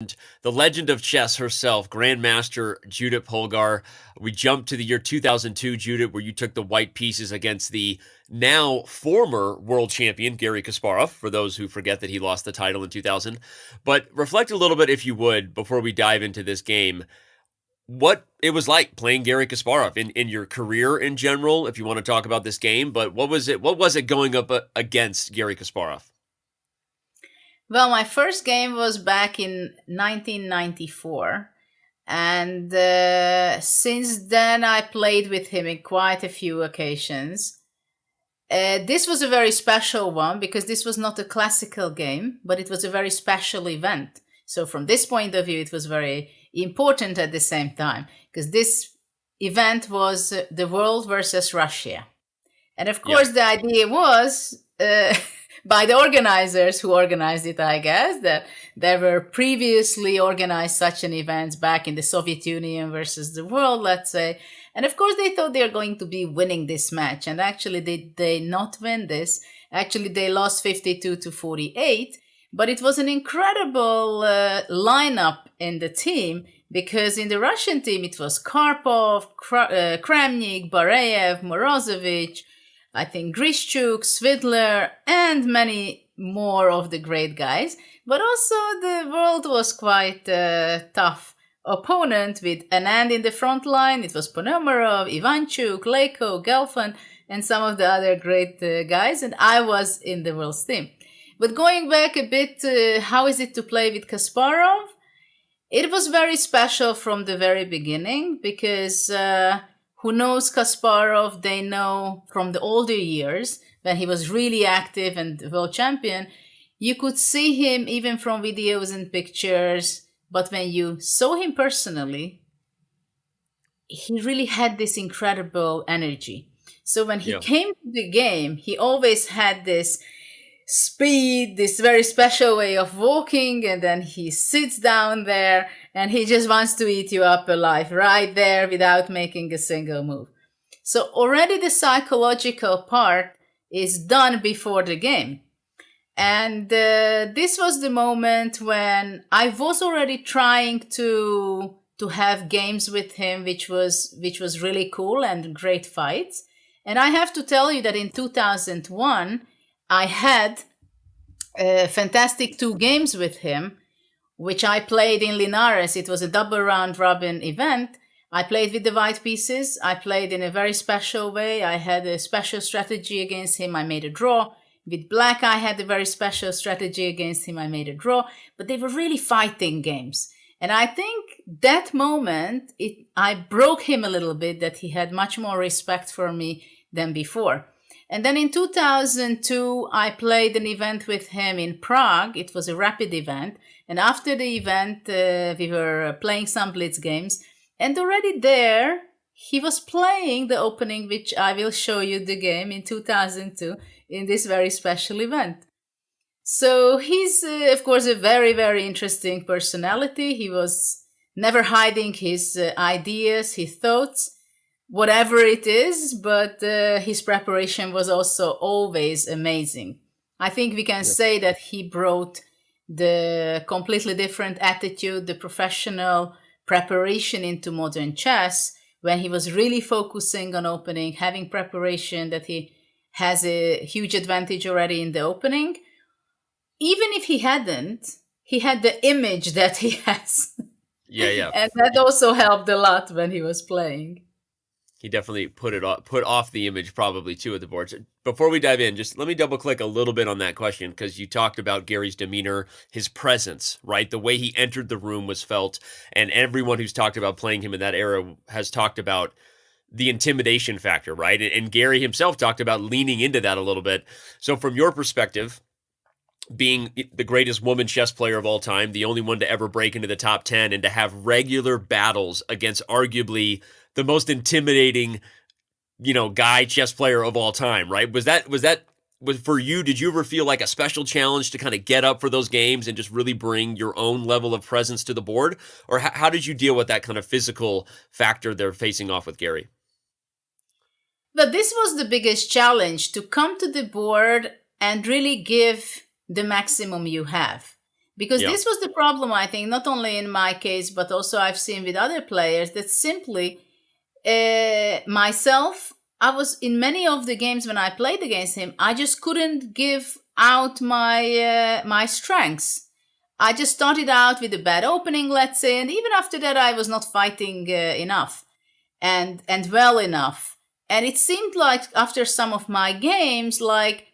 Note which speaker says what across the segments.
Speaker 1: The legend of chess herself, Grandmaster Judit Polgar. We jump to the year 2002, Judit, where you took the white pieces against the now former world champion, Garry Kasparov, for those who forget that he lost the title in 2000. But reflect a little bit, if you would, before we dive into this game, what it was like playing Garry Kasparov in your career in general, if you want to talk about this game. But what was it going up against Garry Kasparov?
Speaker 2: Well, my first game was back in 1994. And since then, I played with him in quite a few occasions. This was a very special one because this was not a classical game, but it was a very special event. So, from this point of view, it was very important at the same time because this event was the world versus Russia. And of
Speaker 1: Yeah.
Speaker 2: course, the idea was by the organizers who organized it, I guess, that there were previously organized such an event back in the Soviet Union versus the world, let's say. And of course, they thought they were going to be winning this match. And actually, they not win this. Actually, they lost 52-48. But it was an incredible lineup in the team because in the Russian team, it was Karpov, Kramnik, Bareyev, Morozovich, I think Grishchuk, Svidler, and many more of the great guys. But also the world was quite a tough opponent with Anand in the front line. It was Ponomarov, Ivanchuk, Leko, Gelfand, and some of the other great guys. And I was in the world's team. But going back a bit, how is it to play with Kasparov? It was very special from the very beginning because who knows Kasparov, they know from the older years when he was really active and world champion, you could see him even from videos and pictures. But when you saw him personally, he really had this incredible energy. So when he
Speaker 1: Yeah.
Speaker 2: came to the game, he always had this speed, this very special way of walking, and then he sits down there and he just wants to eat you up alive right there without making a single move. So already the psychological part is done before the game. And this was the moment when I was already trying to have games with him, which was really cool and great fights. And I have to tell you that in 2001, I had fantastic 2 games with him, which I played in Linares. It was a double round robin event. I played with the white pieces. I played in a very special way. I had a special strategy against him. I made a draw. With black, I had a very special strategy against him. I made a draw. But they were really fighting games. And I think that moment, I broke him a little bit, that he had much more respect for me than before. And then in 2002, I played an event with him in Prague. It was a rapid event. And after the event, we were playing some blitz games. And already there, he was playing the opening, which I will show you the game in 2002 in this very special event. So he's, of course, a very, very interesting personality. He was never hiding his ideas, his thoughts, whatever it is, but his preparation was also always amazing. I think we can say that he brought the completely different attitude, the professional preparation into modern chess when he was really focusing on opening, having preparation, that he has a huge advantage already in the opening. Even if he hadn't, he had the image that he has.
Speaker 1: Yeah, yeah.
Speaker 2: And that also helped a lot when he was playing.
Speaker 1: He definitely put off the image probably too at the boards. Before we dive in, just let me double click a little bit on that question because you talked about Garry's demeanor, his presence, right? The way he entered the room was felt, and everyone who's talked about playing him in that era has talked about the intimidation factor, right? And Garry himself talked about leaning into that a little bit. So from your perspective, being the greatest woman chess player of all time, the only one to ever break into the top 10, and to have regular battles against arguably the most intimidating, guy chess player of all time, right? Was for you, did you ever feel like a special challenge to kind of get up for those games and just really bring your own level of presence to the board? Or how did you deal with that kind of physical factor they're facing off with Garry?
Speaker 2: But this was the biggest challenge, to come to the board and really give the maximum you have. Because
Speaker 1: Yeah.
Speaker 2: this was the problem, I think, not only in my case, but also I've seen with other players, that simply myself, I was in many of the games when I played against him, I just couldn't give out my strengths. I just started out with a bad opening, let's say, and even after that, I was not fighting enough and well enough. And it seemed like after some of my games, like,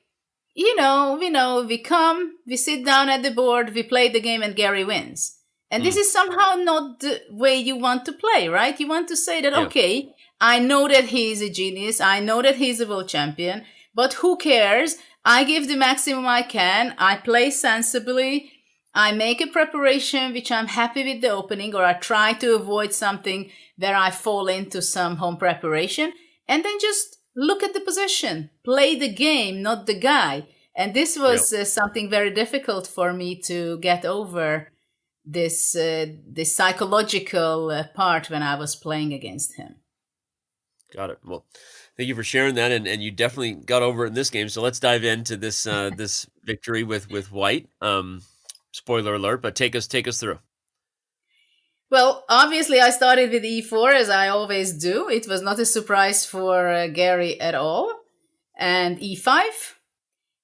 Speaker 2: we come, we sit down at the board, we play the game, and Garry wins. And this is somehow not the way you want to play, right? You want to say that,
Speaker 1: Yeah.
Speaker 2: okay, I know that he's a genius, I know that he's a world champion, but who cares? I give the maximum I can, I play sensibly, I make a preparation which I'm happy with the opening, or I try to avoid something where I fall into some home preparation, and then just look at the position, play the game, not the guy. And this was something very difficult for me to get over, this psychological part when I was playing against him.
Speaker 1: Got it. Well, thank you for sharing that, and you definitely got over it in this game. So let's dive into this this victory with White. Spoiler alert, but take us through.
Speaker 2: Well, obviously, I started with e4 as I always do. It was not a surprise for Garry at all. And e5.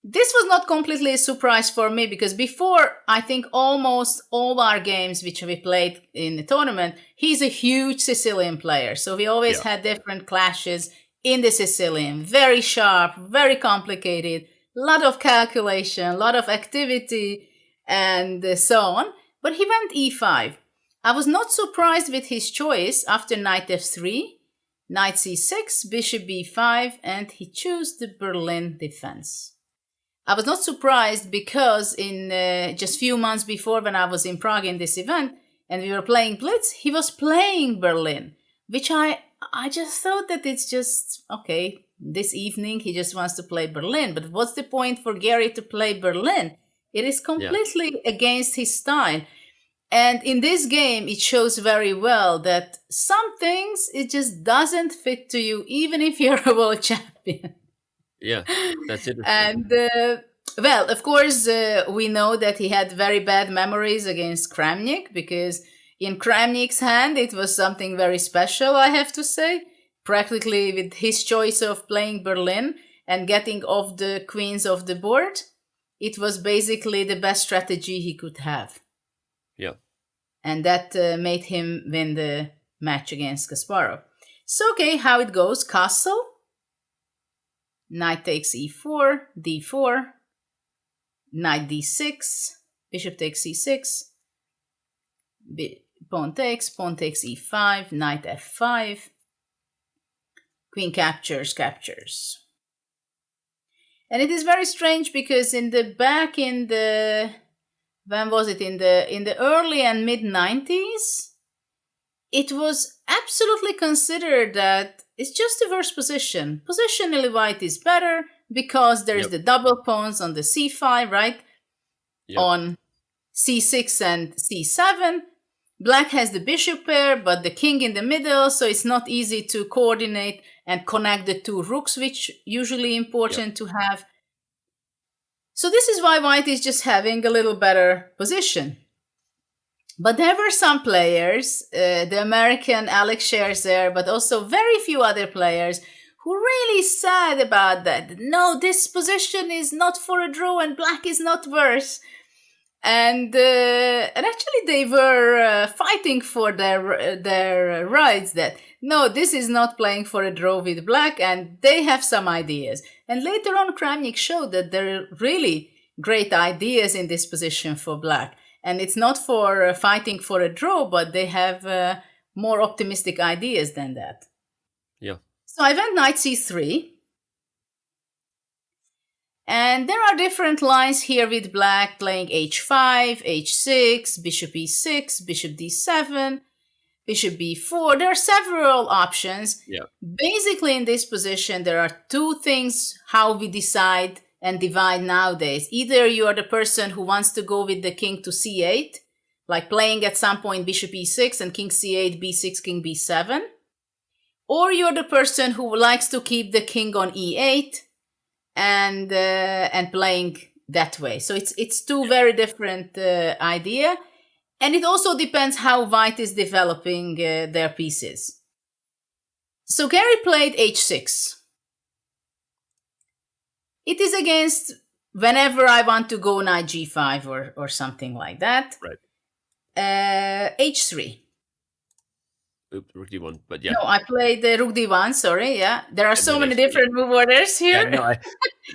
Speaker 2: This was not completely a surprise for me because before, I think almost all our games which we played in the tournament, he's a huge Sicilian player. So we always had different clashes in the Sicilian. Very sharp, very complicated, a lot of calculation, a lot of activity, and so on. But he went e5. I was not surprised with his choice after knight f3, knight c6, bishop b5, and he chose the Berlin defense. I was not surprised because in just few months before, when I was in Prague in this event and we were playing Blitz, he was playing Berlin, which I just thought that it's just, okay, this evening he just wants to play Berlin. But what's the point for Garry to play Berlin? It is completely against his style. And in this game, it shows very well that some things, it just doesn't fit to you, even if you're a world champion.
Speaker 1: Yeah, that's interesting.
Speaker 2: And, well, of course, we know that he had very bad memories against Kramnik, because in Kramnik's hand, it was something very special, I have to say. Practically with his choice of playing Berlin and getting off the queens of the board, it was basically the best strategy he could have.
Speaker 1: Yeah.
Speaker 2: And that made him win the match against Kasparov. So, okay, how it goes. Castle. Knight takes e4, d4. Knight d6. Bishop takes c6. Pawn takes e5. Knight f5. Queen captures. And it is very strange because in the back in the... When was it? In the early and mid 90s, it was absolutely considered that it's just a worse position. Positionally, white is better because there is the double pawns on the c5, right? On c6 and c7. Black has the bishop pair, but the king in the middle, so it's not easy to coordinate and connect the two rooks, which usually important to have. So this is why white is just having a little better position. But there were some players, the American Alex Scherzer, but also very few other players who really sad about that. No, this position is not for a draw and black is not worse. And actually they were fighting for their rights that, no, this is not playing for a draw with black, and they have some ideas. And later on, Kramnik showed that there are really great ideas in this position for black. And it's not for fighting for a draw, but they have more optimistic ideas than that.
Speaker 1: Yeah.
Speaker 2: So I went knight c3. And there are different lines here with black playing h5, h6, bishop e6, bishop d7, bishop b4. There are several options.
Speaker 1: Yeah.
Speaker 2: Basically, in this position, there are two things how we decide and divide nowadays. Either you are the person who wants to go with the king to c8, like playing at some point bishop e6 and king c8, b6, king b7. Or you're the person who likes to keep the king on e8 and playing that way. So it's two very different idea. And it also depends how white is developing their pieces. So Garry played h6. It is against whenever I want to go knight g5 or something like that.
Speaker 1: Right.
Speaker 2: h3.
Speaker 1: Oops, rook d1, but yeah.
Speaker 2: No, I played the rook d1, sorry, yeah. There are so many
Speaker 1: h3.
Speaker 2: different move orders here.
Speaker 1: Yeah,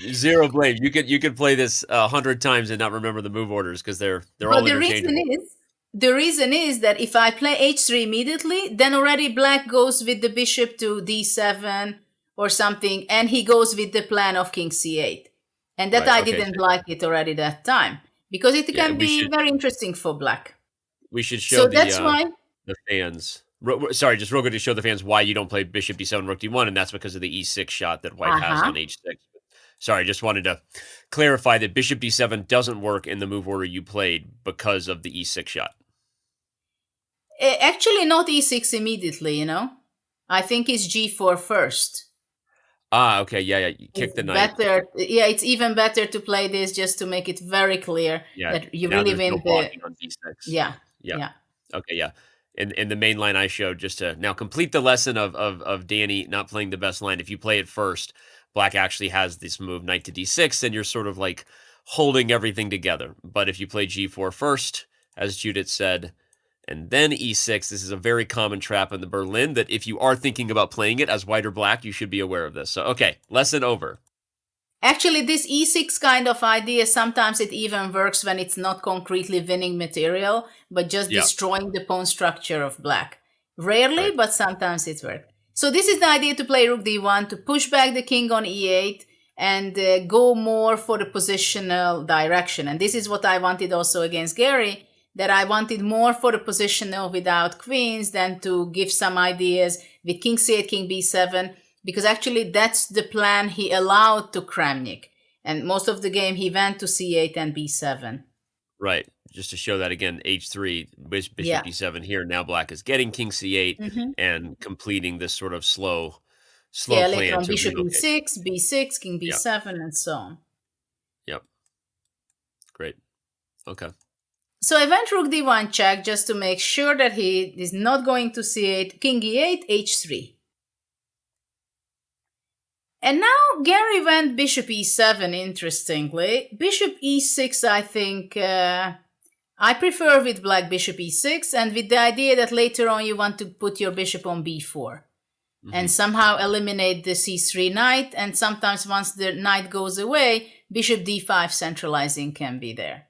Speaker 1: no, zero blame. You could play this 100 times and not remember the move orders because they're all interchangeable.
Speaker 2: The reason is that if I play h3 immediately, then already black goes with the bishop to d7 or something, and he goes with the plan of king c8. And that I didn't like it already that time, because it can be very interesting for black.
Speaker 1: We should show the fans. Sorry, just real quick to show the fans why you don't play bishop d7, rook d1, and that's because of the e6 shot that white has on h6. Sorry, just wanted to clarify that bishop d7 doesn't work in the move order you played because of the e6 shot.
Speaker 2: Actually, not e6 immediately, you know. I think it's g4 first.
Speaker 1: Ah, okay, yeah. You kick the knight.
Speaker 2: It's even better to play this just to make it very clear that you really win
Speaker 1: on d6.
Speaker 2: Yeah.
Speaker 1: Okay, yeah. In the main line I showed, just to now complete the lesson of Danny not playing the best line. If you play it first, black actually has this move knight to d6, and you're sort of like holding everything together. But if you play g4 first, as Judit said, and then e6, this is a very common trap in the Berlin that if you are thinking about playing it as white or black, you should be aware of this. So, okay, lesson over.
Speaker 2: Actually, this e6 kind of idea, sometimes it even works when it's not concretely winning material, but just destroying the pawn structure of black. Rarely, but sometimes it works. So this is the idea to play rook d1, to push back the king on e8 and go more for the positional direction. And this is what I wanted also against Garry, that I wanted more for the positional without queens than to give some ideas with king c8, king b7, because actually that's the plan he allowed to Kramnik. And most of the game he went to c8 and b7.
Speaker 1: Right. Just to show that again, h3, bishop d7 here. Now black is getting king c8 and completing this sort of slow plan.
Speaker 2: Later on bishop e6, b6, king b7, and so on.
Speaker 1: Yep. Great. Okay.
Speaker 2: So I went rook d1 check just to make sure that he is not going to c8, king e8, h3. And now Garry went bishop e7, interestingly. Bishop e6, I think, I prefer with black bishop e6, and with the idea that later on you want to put your bishop on b4 and somehow eliminate the c3 knight, and sometimes once the knight goes away, bishop d5 centralizing can be there.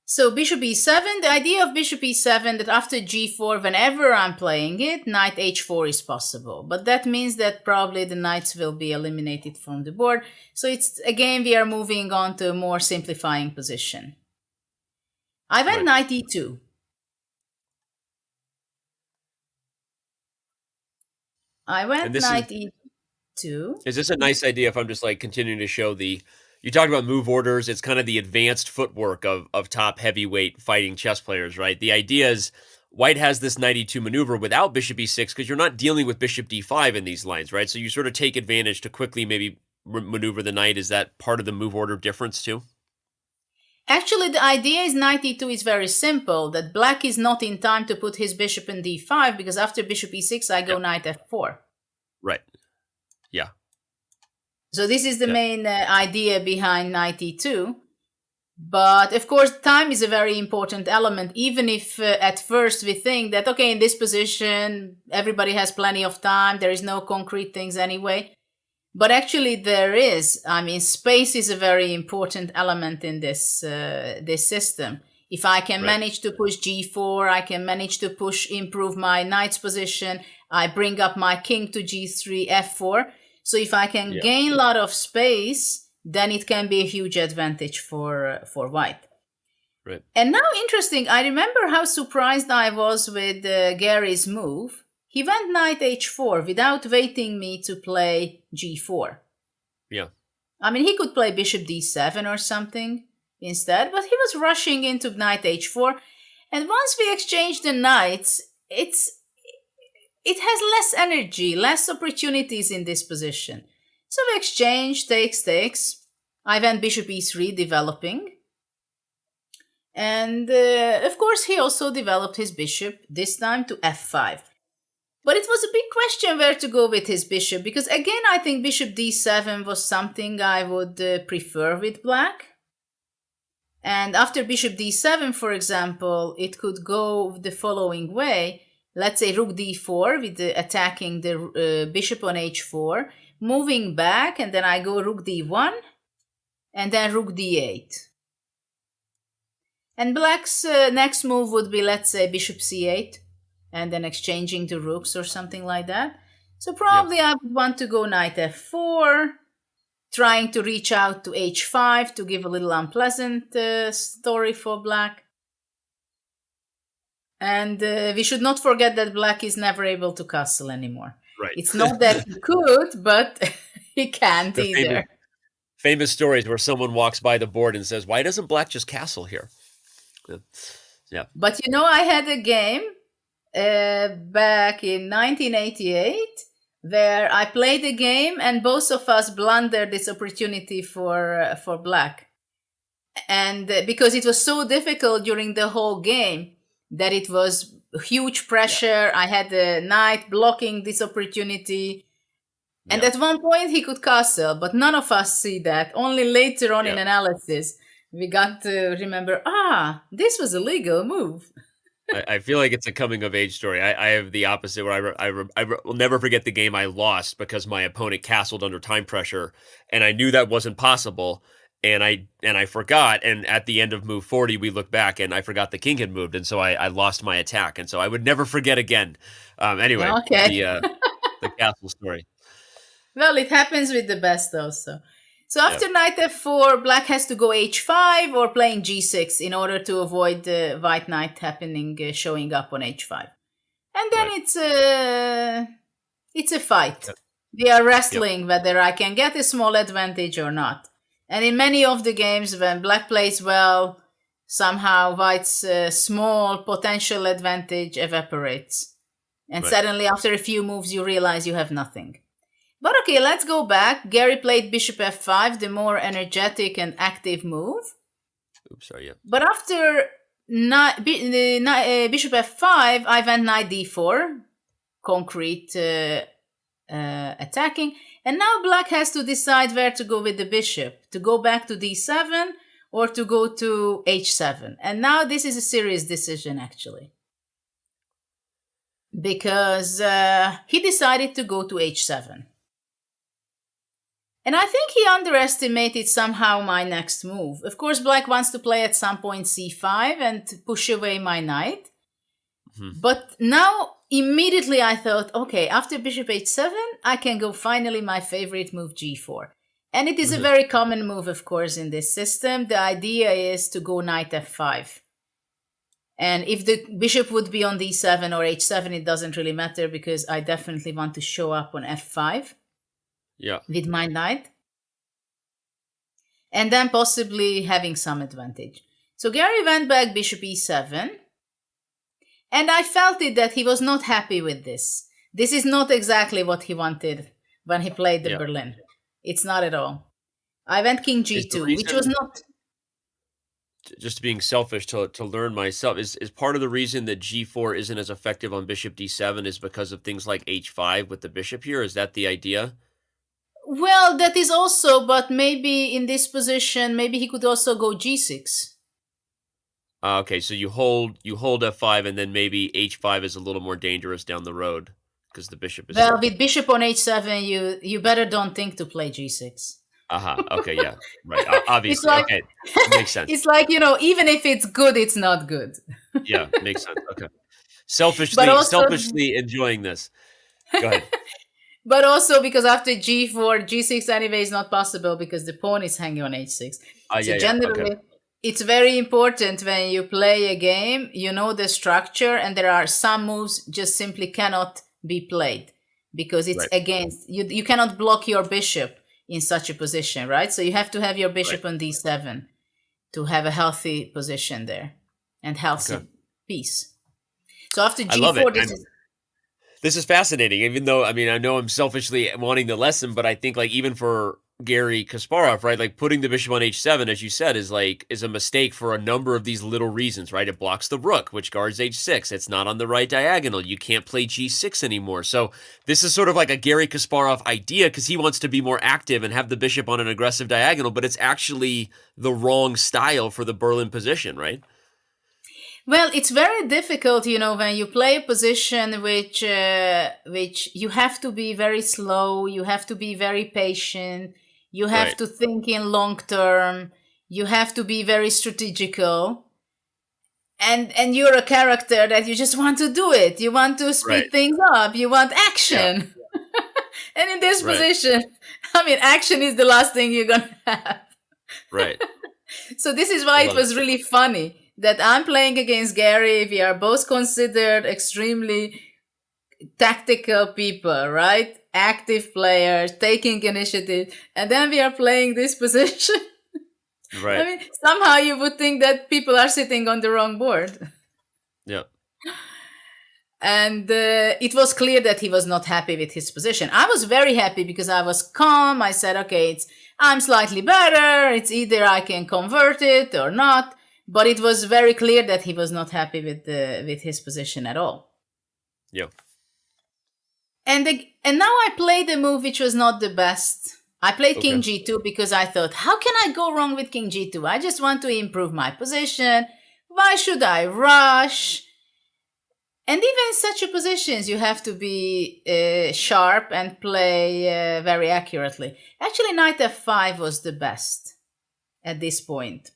Speaker 2: So bishop e7, the idea of bishop e7 that after g4, whenever I'm playing it, knight h4 is possible. But that means that probably the knights will be eliminated from the board. So it's again, we are moving on to a more simplifying position. I went knight e2. I went knight e2.
Speaker 1: Is this a nice idea if I'm just like continuing to show the... You talked about move orders. It's kind of the advanced footwork of top heavyweight fighting chess players, right? The idea is white has this knight e2 maneuver without bishop e6 because you're not dealing with bishop d5 in these lines, right? So you sort of take advantage to quickly maybe maneuver the knight. Is that part of the move order difference too?
Speaker 2: Actually, the idea is knight e2 is very simple, that black is not in time to put his bishop in d5 because after bishop e6, I go knight f4.
Speaker 1: Right. Yeah.
Speaker 2: So this is the main idea behind knight e2. But of course, time is a very important element, even if at first we think that, okay, in this position, everybody has plenty of time. There is no concrete things anyway. But actually there is. I mean, space is a very important element in this system. If I can manage to push g4, I can manage to improve my knight's position. I bring up my king to g3, f4. So if I can gain a lot of space, then it can be a huge advantage for white.
Speaker 1: Right.
Speaker 2: And now, interesting, I remember how surprised I was with Garry's move. He went knight h4 without waiting me to play g4.
Speaker 1: Yeah.
Speaker 2: I mean, he could play bishop d7 or something instead, but he was rushing into knight h4. And once we exchange the knights, it has less energy, less opportunities in this position. So we exchange, takes. I went bishop e3, developing. And of course, he also developed his bishop, this time to f5. But it was a big question where to go with his bishop, because again, I think bishop d7 was something I would prefer with black. And after bishop d7, for example, it could go the following way. Let's say rook d4 with attacking the bishop on h4, moving back, and then I go rook d1, and then rook d8. And black's next move would be, let's say, bishop c8, and then exchanging the rooks or something like that. So probably I would want to go knight f4, trying to reach out to h5 to give a little unpleasant story for black. And we should not forget that black is never able to castle anymore.
Speaker 1: Right.
Speaker 2: It's not that he could, but he can't either.
Speaker 1: Famous stories where someone walks by the board and says, why doesn't black just castle here? Yeah.
Speaker 2: But I had a game back in 1988 where I played a game and both of us blundered this opportunity for black. And because it was so difficult during the whole game that it was huge pressure. Yeah. I had a knight blocking this opportunity. And at one point he could castle, but none of us see that. Only later on in analysis, we got to remember, this was a legal move.
Speaker 1: I feel like it's a coming of age story. I have the opposite where I will never forget the game I lost because my opponent castled under time pressure, and I knew that wasn't possible, and I forgot. And at the end of move 40, we look back, and I forgot the king had moved, and so I lost my attack, and so I would never forget again. Anyway, the castle story.
Speaker 2: Well, it happens with the best also. So after knight f4, black has to go h5 or playing g6 in order to avoid the white knight showing up on h5. And then it's a fight. Yep. We are wrestling whether I can get a small advantage or not. And in many of the games, when black plays well, somehow white's small potential advantage evaporates. And suddenly, after a few moves, you realize you have nothing. But okay, let's go back. Garry played bishop f5, the more energetic and active move.
Speaker 1: Oops, sorry, yeah.
Speaker 2: But after bishop f5, I went knight d4, concrete attacking. And now black has to decide where to go with the bishop, to go back to d7 or to go to h7. And now this is a serious decision, actually. Because he decided to go to h7. And I think he underestimated somehow my next move. Of course, black wants to play at some point c5 and push away my knight. Mm-hmm. But now, immediately I thought, okay, after bishop h7, I can go finally my favorite move, g4. And it is a very common move, of course, in this system. The idea is to go knight f5. And if the bishop would be on d7 or h7, it doesn't really matter because I definitely want to show up on f5. With my knight. And then possibly having some advantage. So Garry went back bishop e7. And I felt it that he was not happy with this. This is not exactly what he wanted when he played the Berlin. It's not at all. I went king g2, which was not...
Speaker 1: Just being selfish to learn myself, is part of the reason that g4 isn't as effective on bishop d7 is because of things like h5 with the bishop here? Is that the idea?
Speaker 2: Well, that is also, but maybe in this position, maybe he could also go g6.
Speaker 1: Okay, so you hold f5, and then maybe h5 is a little more dangerous down the road because the bishop is...
Speaker 2: Well, with bishop on h7, you better don't think to play g6.
Speaker 1: Okay, yeah, right. Obviously, okay, that makes sense.
Speaker 2: It's like, even if it's good, it's not good.
Speaker 1: Yeah, makes sense. Okay. Selfishly enjoying this. Go ahead.
Speaker 2: But also because after g4, g6 anyway is not possible because the pawn is hanging on h6. So generally, it's very important when you play a game, you know the structure, and there are some moves just simply cannot be played because it's against, you cannot block your bishop in such a position, right? So you have to have your bishop on d7 to have a healthy position there and healthy piece. So after g4,
Speaker 1: This is fascinating, even though, I mean, I know I'm selfishly wanting the lesson, but I think, like, even for Garry Kasparov, right, like, putting the bishop on h7, as you said, is a mistake for a number of these little reasons, right? It blocks the rook, which guards h6. It's not on the right diagonal. You can't play g6 anymore. So this is sort of like a Garry Kasparov idea, because he wants to be more active and have the bishop on an aggressive diagonal, but it's actually the wrong style for the Berlin position, right?
Speaker 2: Well, it's very difficult, when you play a position which you have to be very slow, you have to be very patient, you have
Speaker 1: Right.
Speaker 2: to think in long term, you have to be very strategical, and you're a character that you just want to do it. You want to
Speaker 1: Right.
Speaker 2: speed things up. You want
Speaker 1: Yeah.
Speaker 2: action. And in this
Speaker 1: Right.
Speaker 2: position, I mean, action is the last thing you're gonna have.
Speaker 1: Right.
Speaker 2: So this is why
Speaker 1: I
Speaker 2: it
Speaker 1: love
Speaker 2: was
Speaker 1: it.
Speaker 2: really funny that I'm playing against Garry. We are both considered extremely tactical people, right? Active players, taking initiative. And then we are playing this position. I
Speaker 1: Right.
Speaker 2: mean, somehow you would think that people are sitting on the wrong board.
Speaker 1: Yeah.
Speaker 2: And it was clear that he was not happy with his position. I was very happy because I was calm. I said, okay, I'm slightly better. It's either I can convert it or not. But it was very clear that he was not happy with his position at all.
Speaker 1: Yeah.
Speaker 2: And now I played a move which was not the best. I played
Speaker 1: Okay.
Speaker 2: King G2 because I thought, how can I go wrong with King G2? I just want to improve my position. Why should I rush? And even in such a positions, you have to be sharp and play very accurately. Actually, knight f5 was the best at this point.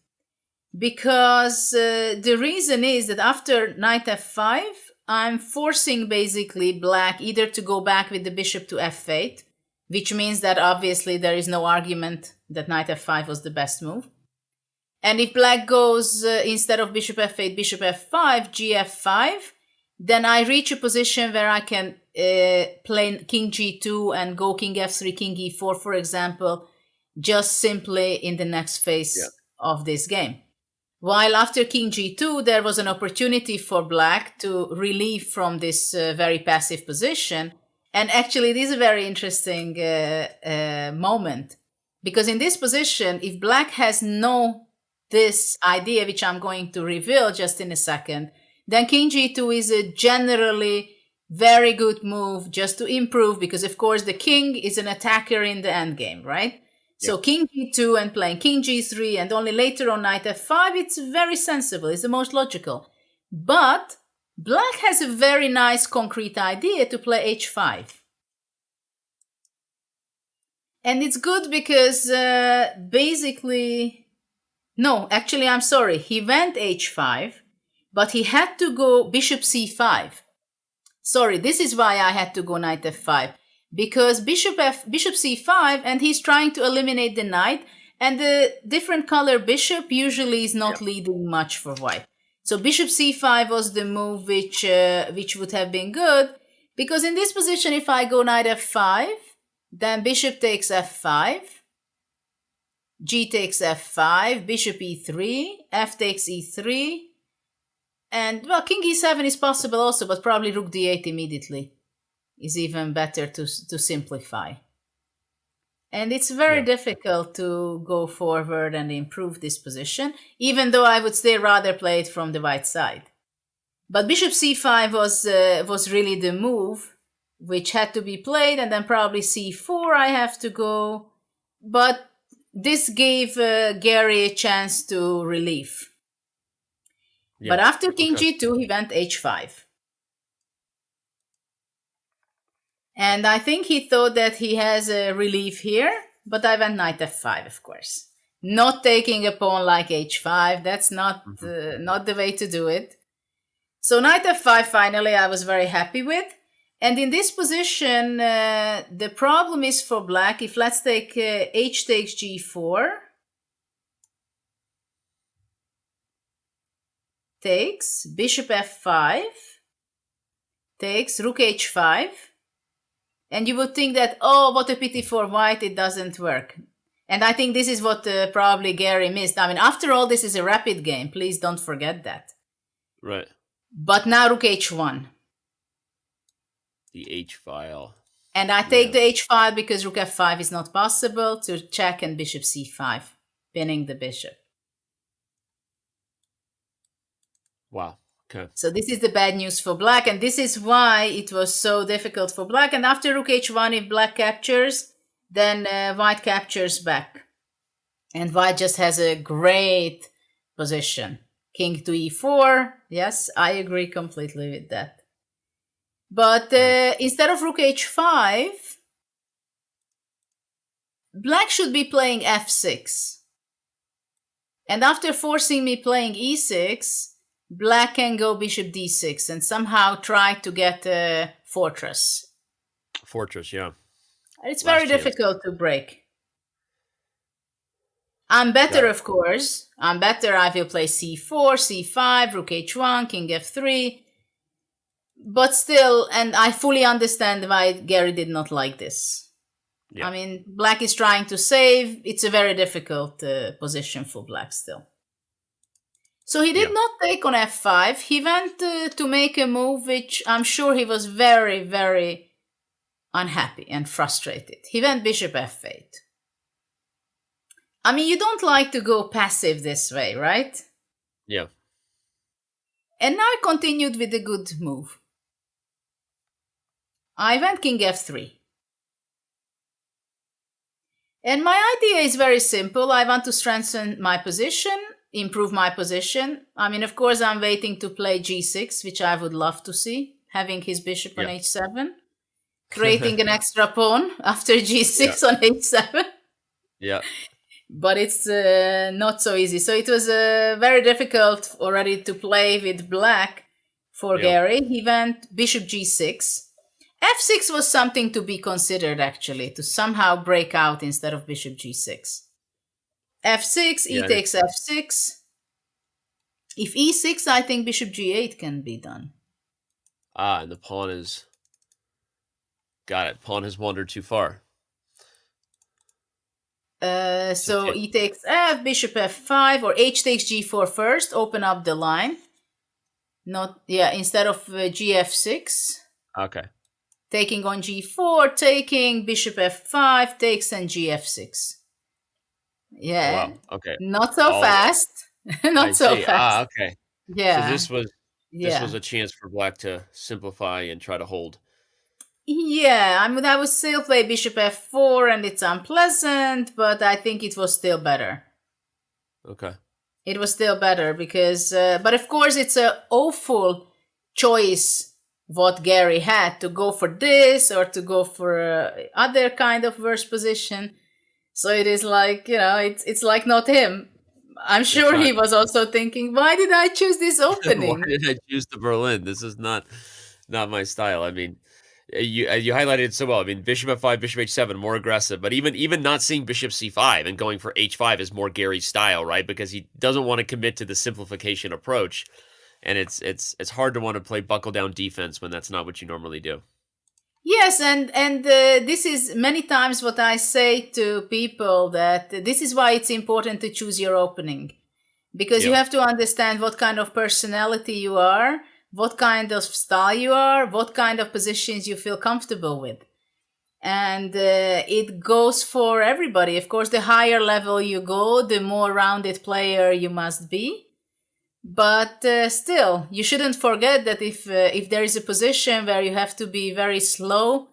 Speaker 2: Because the reason is that after knight f5, I'm forcing basically black either to go back with the bishop to f8, which means that obviously there is no argument that knight f5 was the best move. And if black goes instead of bishop f8, bishop f5, gf5, then I reach a position where I can play king g2 and go king f3, king e4, for example, just simply in the next phase of this game. While after king g2, there was an opportunity for black to relieve from this very passive position. And actually, this is a very interesting moment. Because in this position, if black has this idea, which I'm going to reveal just in a second, then king g2 is a generally very good move just to improve, because of course the king is an attacker in the endgame, right? So king g2 and playing king g3 and only later on knight f5, it's very sensible, it's the most logical. But black has a very nice concrete idea to play h5. And it's good because actually I'm sorry, he went h5, but he had to go bishop c5. Sorry, this is why I had to go knight f5. Because bishop c5, and he's trying to eliminate the knight, and the different color bishop usually is not leading much for white. So bishop c5 was the move which would have been good, because in this position, if I go knight f5, then bishop takes f5, g takes f5, bishop e3, f takes e3, and well, king e7 is possible also, but probably rook d8 immediately is even better to simplify. And it's very difficult to go forward and improve this position, even though I would still rather play it from the white side. But bishop c5 was really the move which had to be played, and then probably c4 I have to go. But this gave Garry a chance to relieve. But after king g2, he went h5. And I think he thought that he has a relief here, but I went knight f5, of course. Not taking a pawn like h5, that's not the way to do it. So knight f5, finally, I was very happy with. And in this position, the problem is for black, if let's take h takes g4, takes bishop f5, takes rook h5, and you would think that, oh, what a pity for white, it doesn't work. And I think this is what probably Garry missed. I mean, after all, this is a rapid game. Please don't forget that.
Speaker 1: Right.
Speaker 2: But now rook h1.
Speaker 1: The H file.
Speaker 2: And I take the H file because rook f5 is not possible to check, and bishop c5, pinning the bishop.
Speaker 1: Wow. Okay.
Speaker 2: So this is the bad news for black, and this is why it was so difficult for black. And after rook h1, if black captures, then white captures back. And white just has a great position. King to e4. Yes, I agree completely with that. But instead of rook h5, black should be playing f6. And after forcing me playing e6, black can go bishop d6 and somehow try to get a fortress.
Speaker 1: Fortress, yeah.
Speaker 2: It's very difficult to break. I'm better, of course. I'm better. I will play c4, c5, rook h1, king f3. But still, and I fully understand why Garry did not like this. Yeah. I mean, black is trying to save. It's a very difficult position for black still. So he did not take on f5. He went to make a move which I'm sure he was very, very unhappy and frustrated. He went bishop f8. I mean, you don't like to go passive this way, right?
Speaker 1: Yeah.
Speaker 2: And now I continued with a good move. I went king f3. And my idea is very simple. I want to strengthen my position, improve my position. I mean, of course, I'm waiting to play g6, which I would love to see, having his bishop on h7, creating an extra pawn after g6 on h7.
Speaker 1: Yeah.
Speaker 2: But it's not so easy. So it was very difficult already to play with black for Garry. He went bishop g6. f6 was something to be considered, actually, to somehow break out instead of bishop g6. f6, e takes f6. If e6, I think bishop g8 can be done.
Speaker 1: Ah, and the pawn is... Got it. Pawn has wandered too far.
Speaker 2: So e takes f, bishop f5, or h takes g4 first, open up the line. Instead of gf6.
Speaker 1: Okay.
Speaker 2: Taking on g4, taking bishop f5, takes and gf6. Yeah.
Speaker 1: Wow. Okay.
Speaker 2: Not so fast. Not so fast.
Speaker 1: Ah, okay.
Speaker 2: Yeah.
Speaker 1: So this was a chance for black to simplify and try to hold.
Speaker 2: Yeah, I mean, I would still play bishop f4 and it's unpleasant, but I think it was still better.
Speaker 1: Okay.
Speaker 2: It was still better because, but of course it's an awful choice what Garry had, to go for this or to go for other kind of worse position. So it is like, it's like not him. I'm sure he was also thinking, why did I choose this opening?
Speaker 1: Why did I choose the Berlin? This is not my style. I mean, you highlighted it so well. I mean, bishop f5, bishop h7, more aggressive. But even not seeing bishop c5 and going for h5 is more Garry's style, right? Because he doesn't want to commit to the simplification approach, and it's hard to want to play buckle down defense when that's not what you normally do.
Speaker 2: Yes, and this is many times what I say to people, that this is why it's important to choose your opening, because you have to understand what kind of personality you are, what kind of style you are, what kind of positions you feel comfortable with. And it goes for everybody. Of course, the higher level you go, the more rounded player you must be. But still, you shouldn't forget that if there is a position where you have to be very slow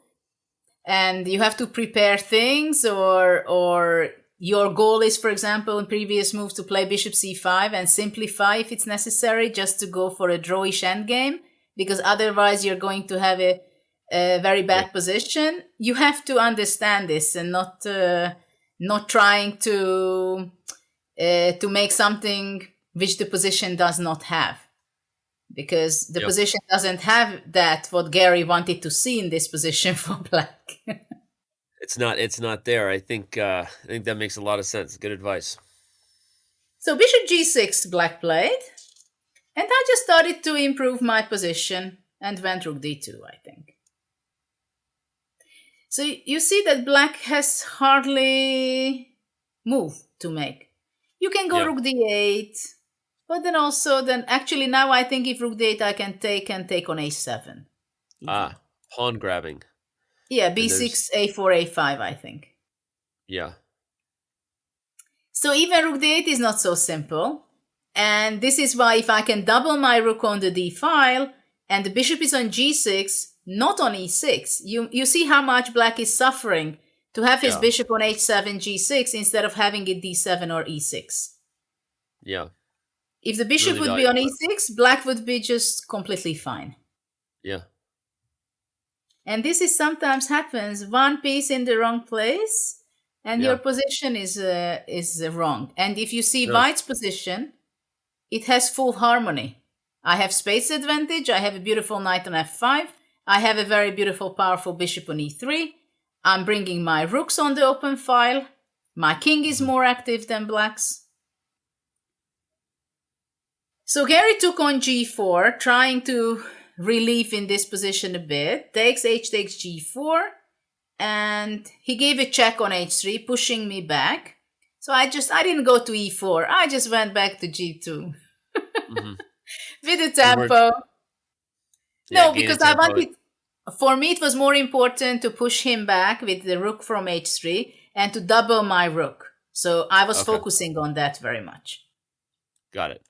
Speaker 2: and you have to prepare things, or your goal is, for example, in previous moves to play bishop c5 and simplify if it's necessary, just to go for a drawish endgame, because otherwise you're going to have a very bad position. You have to understand this and not trying to make something which the position does not have, because the position doesn't have that what Garry wanted to see in this position for black.
Speaker 1: It's not there. I think that makes a lot of sense. Good advice.
Speaker 2: So bishop g6 black played, and I just started to improve my position and went rook d2, I think. So you see that black has hardly move to make. You can go rook d8, but then actually now I think if rook d8 I can take on h7.
Speaker 1: Ah, pawn grabbing.
Speaker 2: Yeah,
Speaker 1: And
Speaker 2: b6, a4, a5, I think.
Speaker 1: Yeah.
Speaker 2: So even rook d8 is not so simple. And this is why if I can double my rook on the d file and the bishop is on g6, not on e6, you see how much black is suffering to have his bishop on h7, g6 instead of having it d7 or e6.
Speaker 1: Yeah.
Speaker 2: If the bishop
Speaker 1: Really
Speaker 2: would be on e6, black would be just completely fine.
Speaker 1: Yeah.
Speaker 2: And this is sometimes happens, one piece in the wrong place and your position is wrong. And if you see white's position, it has full harmony. I have space advantage. I have a beautiful knight on f5. I have a very beautiful, powerful bishop on e3. I'm bringing my rooks on the open file. My king is more active than black's. So Garry took on g4, trying to relieve in this position a bit. Takes h takes g4. And he gave a check on h3, pushing me back. So I didn't go to e4. I just went back to g2. With the tempo. No, because I wanted, for me, it was more important to push him back with the rook from h3 and to double my rook. So I was focusing on that very much.
Speaker 1: Got it.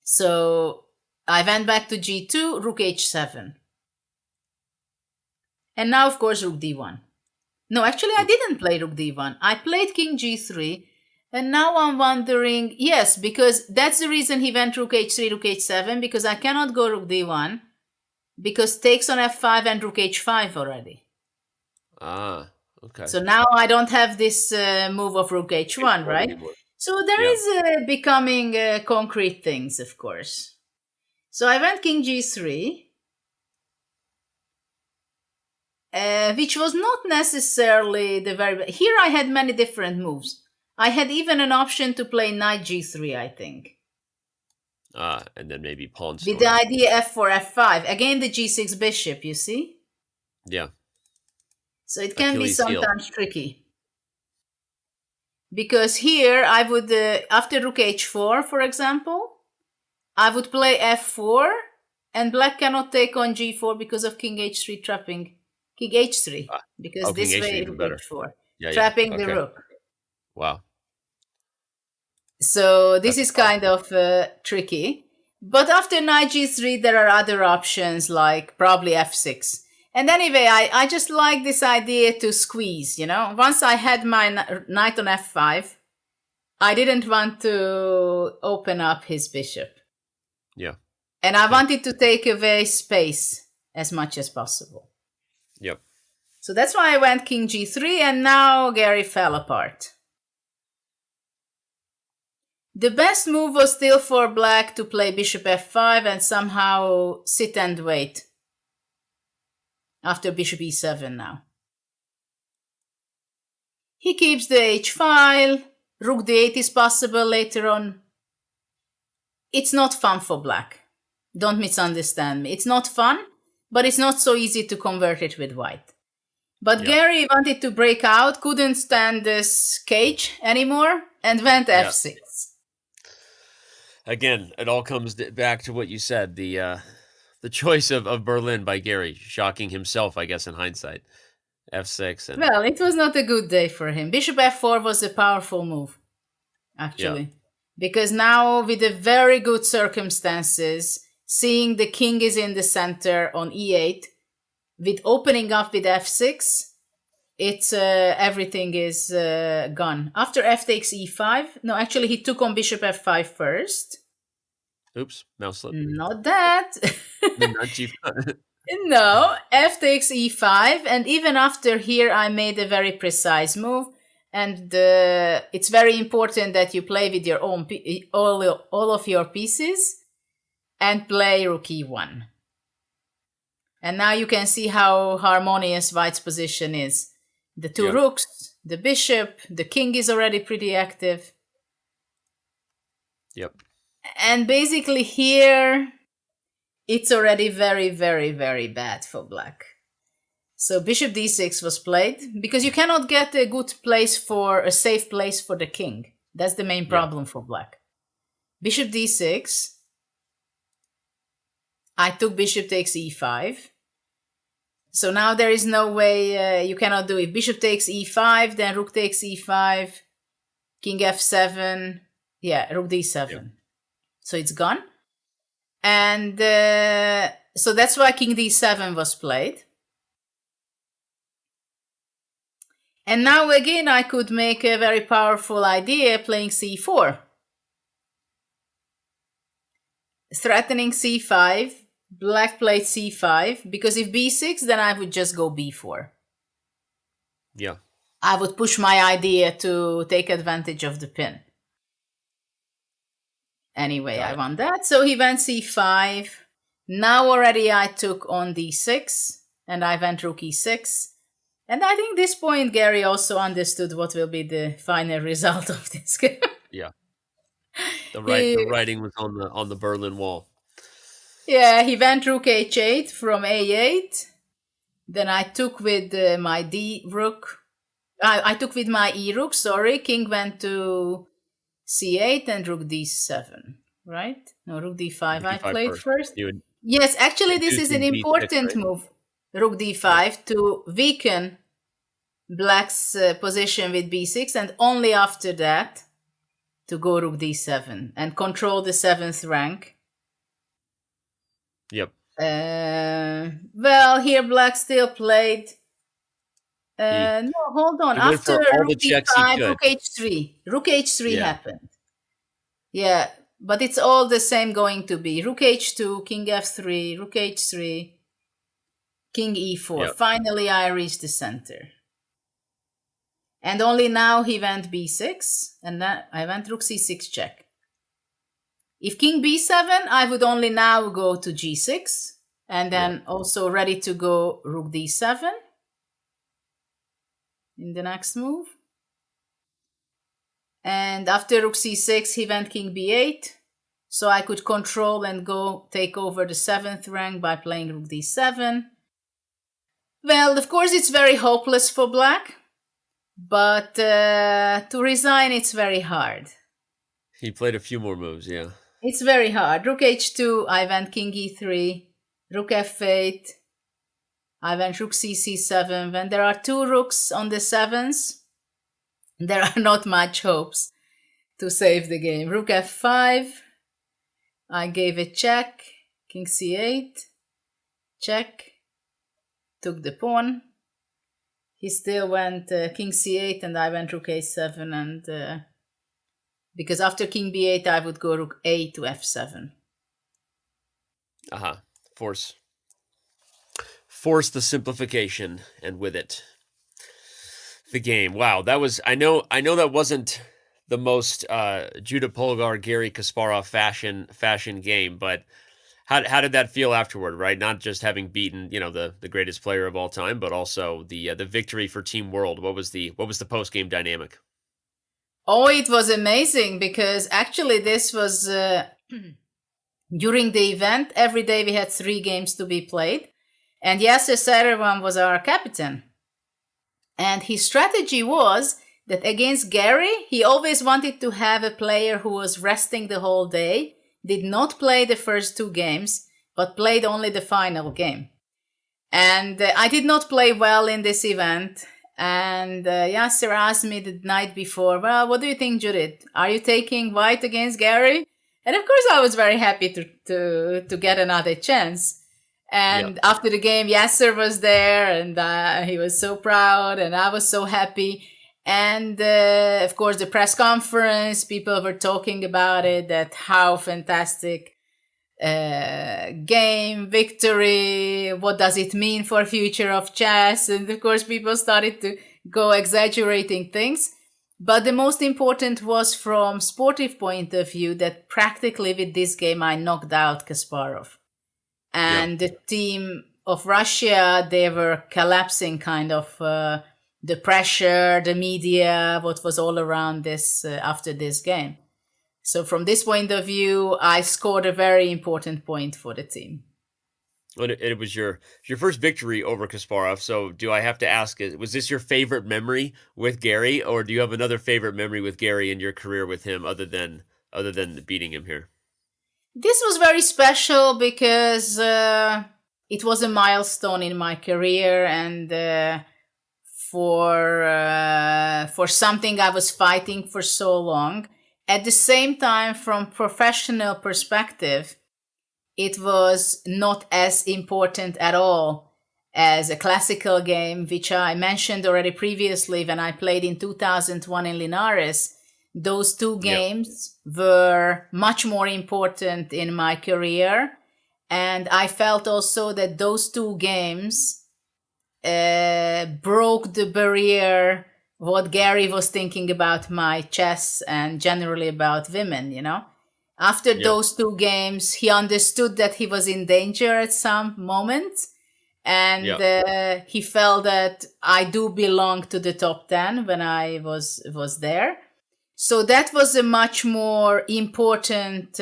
Speaker 2: So I went back to g2, rook h7. And now, of course, rook d1. No, actually, I didn't play rook d1. I played king g3. And now I'm wondering, yes, because that's the reason he went rook h3, rook h7, because I cannot go rook d1, because takes on f5 and rook h5 already.
Speaker 1: Ah, okay.
Speaker 2: So now I don't have this move of rook h1, right? Anymore. So there is becoming concrete things, of course. So I went king g3, which was not necessarily the very... Here I had many different moves. I had even an option to play knight g3, I think.
Speaker 1: And then maybe pawn
Speaker 2: with the idea f4, f5. Again, the g6 bishop, you see?
Speaker 1: Yeah.
Speaker 2: So it can be sometimes tricky. Because here I would, after rook h4, for example, I would play f4, and black cannot take on g4 because of king h3 trapping king h3. Because this way rook h4, trapping the rook.
Speaker 1: Wow.
Speaker 2: So this is kind of tricky. But after knight g3, there are other options like probably f6. And anyway, I just like this idea to squeeze, you know. Once I had my knight on f5, I didn't want to open up his bishop.
Speaker 1: Yeah.
Speaker 2: And I wanted to take away space as much as possible.
Speaker 1: Yep.
Speaker 2: So that's why I went king g3, and now Garry fell apart. The best move was still for black to play bishop f5 and somehow sit and wait. After bishop e7 now. He keeps the h file. Rook d8 is possible later on. It's not fun for black. Don't misunderstand me. It's not fun, but it's not so easy to convert it with white. But Garry wanted to break out, couldn't stand this cage anymore, and went f6.
Speaker 1: Again, it all comes back to what you said, the choice of Berlin by Garry, shocking himself, I guess, in hindsight. f6. And...
Speaker 2: Well, it was not a good day for him. Bishop f4 was a powerful move, actually. Because now, with the very good circumstances, seeing the king is in the center on e8, with opening up with f6, it's everything is gone. After f takes e5, no, actually he took on bishop f5 first.
Speaker 1: Oops, mouse slip.
Speaker 2: Not that.
Speaker 1: Not g5.
Speaker 2: No, f takes e5, and even after here I made a very precise move, and it's very important that you play with your own all of your pieces and play rook e1. And now you can see how harmonious white's position is. The two rooks, the bishop, the king is already pretty active.
Speaker 1: Yep.
Speaker 2: And basically here, it's already very, very, very bad for black. So bishop d6 was played, because you cannot get a good place for, a safe place for the king. That's the main problem for black. Bishop d6. I took bishop takes e5. So now there is no way, you cannot do it. Bishop takes e5, then rook takes e5, king f7, rook d7.
Speaker 1: Yep.
Speaker 2: So it's gone. And so that's why king d7 was played. And now again, I could make a very powerful idea playing c4. Threatening c5, black played c5, because if b6, then I would just go b4.
Speaker 1: Yeah.
Speaker 2: I would push my idea to take advantage of the pin. Anyway, I won that. So he went c5. Now already I took on d6, and I went rook e6. And I think this point, Garry also understood what will be the final result of this game.
Speaker 1: Yeah. The writing was on the Berlin Wall.
Speaker 2: Yeah, he went rook h8 from a8. Then I took with my d rook. I took with my e rook, sorry. King went to c8 and rook d7, right? No, rook d5 I played first. Yes, actually this is an important move. Rook d5 to weaken black's position with b6, and only after that to go rook d7 and control the 7th rank.
Speaker 1: Yep.
Speaker 2: Well, here black still played. No, hold on. After rook d5, rook h3. Rook h3 happened. Yeah, but it's all the same going to be. Rook h2, king f3, rook h3, king e4. Yep. Finally, I reached the center. And only now he went b6, and then I went rook c6 check. If king b7, I would only now go to g6, and then also ready to go rook d7 in the next move. And after rook c6, he went king b8, so I could control and go take over the 7th rank by playing rook d7. Well, of course, it's very hopeless for black, but to resign, it's very hard.
Speaker 1: He played a few more moves, yeah.
Speaker 2: It's very hard. Rook h2, I went king e3, rook f8, I went rook c7. When there are two rooks on the 7s, there are not much hopes to save the game. Rook f5, I gave a check, king c8, check, took the pawn. He still went king c8, and I went rook a7, and because after king b8, I would go rook a to f7.
Speaker 1: Force the simplification, and with it, the game. Wow, that was, I know that wasn't the most Judit Polgar, Garry Kasparov fashion game, but how did that feel afterward, right? Not just having beaten, the greatest player of all time, but also the victory for Team World. What was the post-game dynamic?
Speaker 2: Oh, it was amazing, because actually this was during the event. Every day we had 3 games to be played, and Yasser Seirawan was our captain. And his strategy was that against Garry, he always wanted to have a player who was resting the whole day, did not play the first 2 games, but played only the final game. And I did not play well in this event. And Yasser asked me the night before, well, what do you think, Judit? Are you taking white against Garry? And of course, I was very happy to get another chance. And after the game, Yasser was there, and he was so proud, and I was so happy. And of course, the press conference, people were talking about it, that how fantastic game, victory, what does it mean for future of chess? And of course, people started to go exaggerating things. But the most important was from sportive point of view, that practically with this game, I knocked out Kasparov. And the team of Russia, they were collapsing kind of the pressure, the media, what was all around this after this game. So from this point of view, I scored a very important point for the team.
Speaker 1: And it was your first victory over Kasparov. So do I have to ask, was this your favorite memory with Garry, or do you have another favorite memory with Garry in your career with him other than beating him here?
Speaker 2: This was very special because it was a milestone in my career, and for something I was fighting for so long. At the same time, from professional perspective, it was not as important at all as a classical game, which I mentioned already previously when I played in 2001 in Linares. Those two games were much more important in my career. And I felt also that those two games broke the barrier, what Garry was thinking about my chess and generally about women, you know. After those two games, he understood that he was in danger at some moment. And he felt that I do belong to the top 10 when I was there. So that was a much more important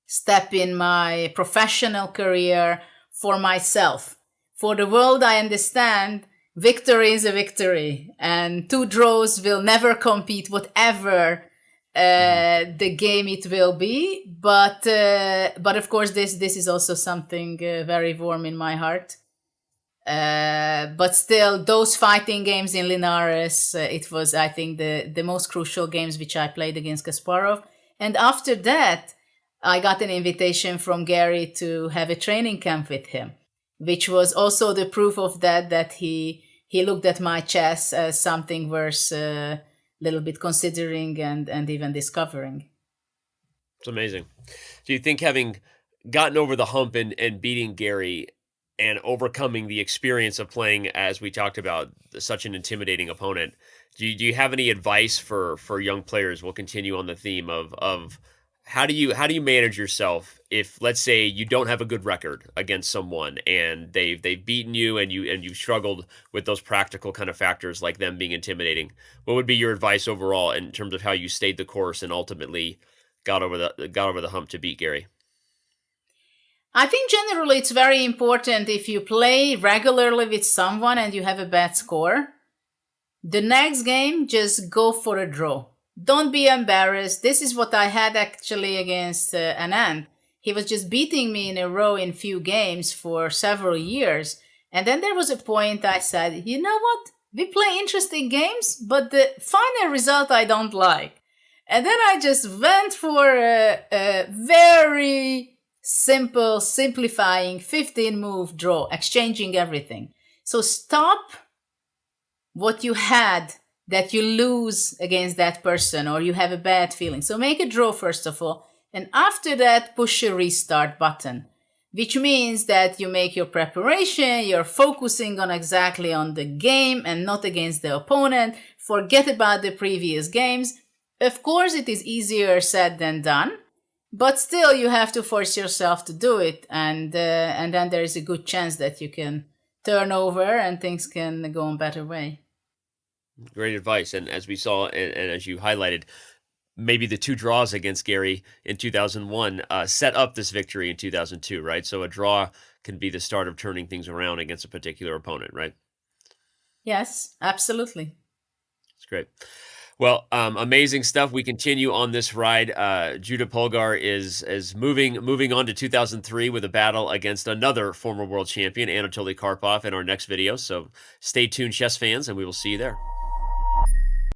Speaker 2: step in my professional career for myself. For the world, I understand victory is a victory, and two draws will never compete, whatever the game it will be. But of course, this is also something very warm in my heart. But still, those fighting games in Linares, it was, I think, the most crucial games which I played against Kasparov. And after that, I got an invitation from Garry to have a training camp with him, which was also the proof of that he looked at my chess as something worth a little bit considering and even discovering.
Speaker 1: It's amazing. Do you think, having gotten over the hump and beating Garry and overcoming the experience of playing, as we talked about, such an intimidating opponent, do you have any advice for young players? We'll continue on the theme of how do you manage yourself if, let's say, you don't have a good record against someone and they've beaten you and you've struggled with those practical kind of factors like them being intimidating? What would be your advice overall in terms of how you stayed the course and ultimately got over the hump to beat Garry?
Speaker 2: I think generally it's very important, if you play regularly with someone and you have a bad score, the next game, just go for a draw. Don't be embarrassed. This is what I had actually against Anand. He was just beating me in a row in few games for several years. And then there was a point I said, you know what? We play interesting games, but the final result I don't like. And then I just went for a very simple, simplifying 15-move draw, exchanging everything. So stop what you had that you lose against that person or you have a bad feeling. So make a draw first of all, and after that push a restart button, which means that you make your preparation, you're focusing on exactly on the game and not against the opponent. Forget about the previous games. Of course, it is easier said than done, but still you have to force yourself to do it, and then there is a good chance that you can turn over and things can go in a better way.
Speaker 1: Great advice. And as we saw, and as you highlighted, maybe the two draws against Garry in 2001 set up this victory in 2002, right? So a draw can be the start of turning things around against a particular opponent, right?
Speaker 2: Yes, absolutely.
Speaker 1: It's great. Well, amazing stuff. We continue on this ride. Judit Polgar is moving on to 2003 with a battle against another former world champion, Anatoly Karpov, in our next video. So stay tuned, chess fans, and we will see you there.